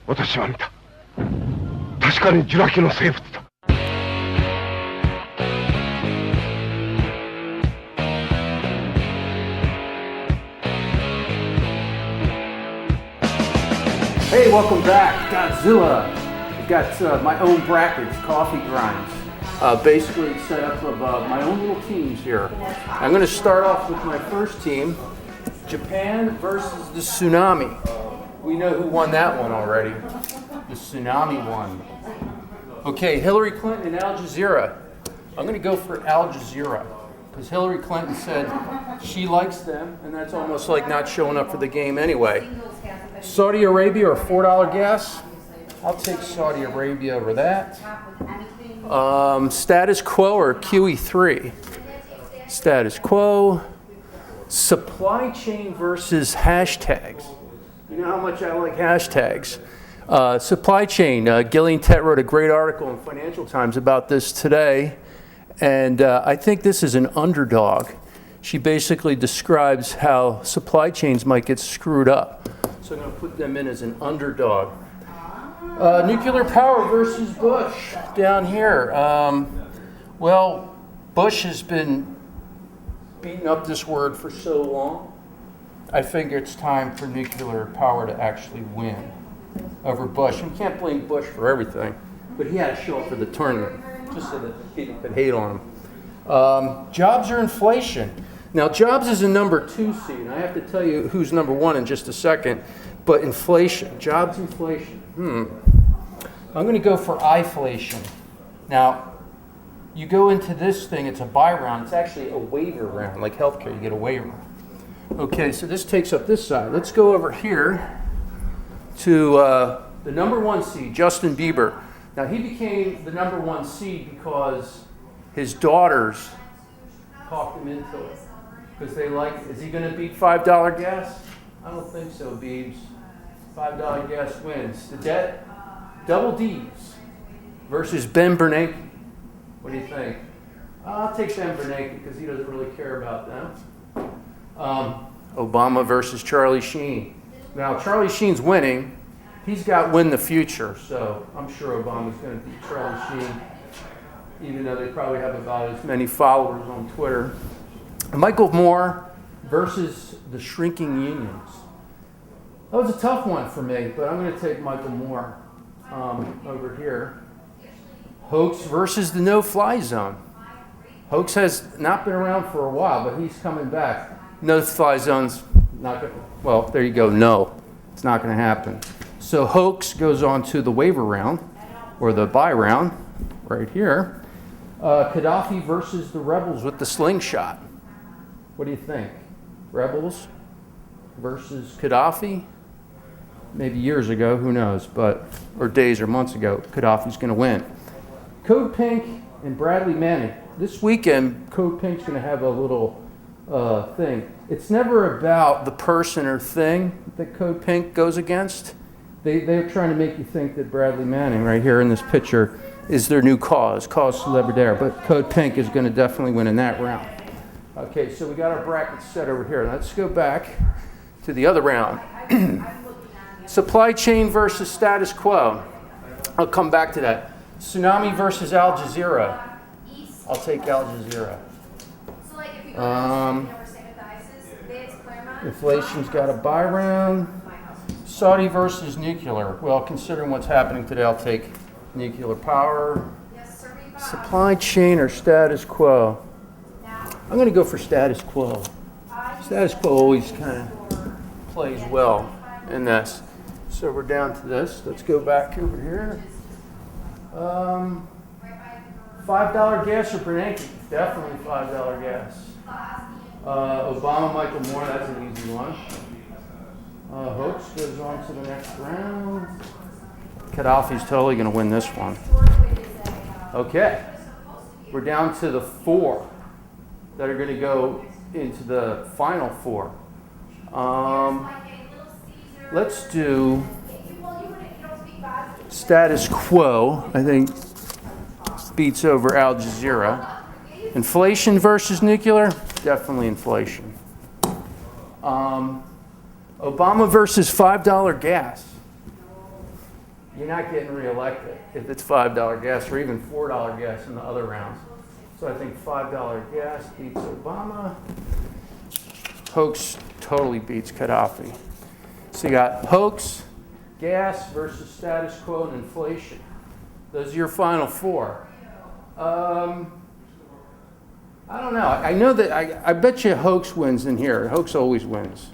私は見た。確かにジュラ紀の生物だ。Hey, welcome back, Godzilla. I've got my own brackets, coffee grinds. Basically set up of my own little teams here. I'm going to start off with my first team, Japan versus the Tsunami. We know who won that one already. The Tsunami won. Okay, Hillary Clinton and Al Jazeera. I'm going to go for Al Jazeera because Hillary Clinton said she likes them, and that's almost like not showing up for the game anyway. Saudi Arabia or $4 gas? I'll take Saudi Arabia over that. Status quo or QE3? Status quo. Supply chain versus hashtags. You know how much I like hashtags. Supply chain. Gillian Tett wrote a great article in Financial Times about this today, and I think this is an underdog. She basically describes how supply chains might get screwed up. So I'm going to put them in as an underdog. Nuclear power versus Bush down here. Well, Bush has been beating up this word for so long. I think it's time for nuclear power to actually win over Bush. And you can't blame Bush for everything, but he had to show up for the tournament just so that people could hate on him. Jobs or inflation? Now, Jobs is a number 2 seed, and I have to tell you who's number 1 in just a second. But inflation, jobs inflation. I'm going to go for iflation. Now, you go into this thing, it's a buy round. It's actually a waiver round, like healthcare, you get a waiver. Okay, so this takes up this side. Let's go over here to the number 1 seed, Justin Bieber. Now, he became the number 1 seed because his daughters talked him into it. Because they like, is he going to beat $5 gas? I don't think so, Beebs. $5 gas wins. The debt, double D's versus Ben Bernanke. What do you think? I'll take Ben Bernanke because he doesn't really care about them. Obama versus Charlie Sheen. Now, Charlie Sheen's winning. He's got win the future, so I'm sure Obama's going to beat Charlie Sheen, even though they probably have about as many followers on Twitter. Michael Moore versus the shrinking unions. That was a tough one for me, but I'm going to take Michael Moore over here. Hoax versus the no-fly zone. Hoax has not been around for a while, but he's coming back. No-fly zone's not going to, well, there you go, no. It's not going to happen. So Hoax goes on to the waiver round, or the buy round, right here. Gaddafi versus the rebels with the slingshot. What do you think? Rebels versus Gaddafi? Maybe years ago, who knows, but or days or months ago, Gaddafi's going to win. Code Pink and Bradley Manning. This weekend, Code Pink's going to have a little thing. It's never about the person or thing that Code Pink goes against. They're trying to make you think that Bradley Manning, right here in this picture, is their new cause celebritaire. But Code Pink is going to definitely win in that round. Okay, so we got our brackets set over here. Let's go back to the other round. Supply chain versus status quo. I'll come back to that. Tsunami versus Al Jazeera. I'll take Al Jazeera. Inflation's got a buy round. Saudi versus nuclear. Well, considering what's happening today, I'll take nuclear power. Supply chain or status quo. I'm going to go for status quo. Status quo always kind of plays well in this. So we're down to this. Let's go back over here. $5 gas or Bernanke? Definitely $5 gas. Obama, Michael Moore, that's an easy one. Hoax goes on to the next round. Gaddafi's totally going to win this one. Okay. We're down to the 4 that are going to go into the final 4. Let's do status quo. I think beats over Al Jazeera. Inflation versus nuclear? Definitely inflation. Obama versus $5 gas. you're not getting reelected if it's $5 gas or even $4 gas in the other rounds. So I think $5 gas beats Obama. Hoax totally beats Gaddafi. So you got hoax, gas versus status quo, and inflation. Those are your final four. I don't know. I know that I bet you hoax wins in here. Hoax always wins.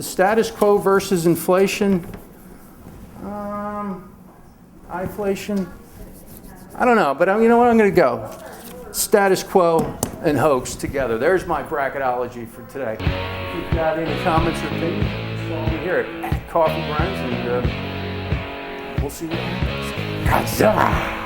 Status quo versus inflation. Inflation. I don't know, but you know what? I'm going to go. Status quo and hoax together. There's my bracketology for today. If you've got any comments or opinions, follow me here at Coffee Grinds, and we'll see what happens. Godzilla!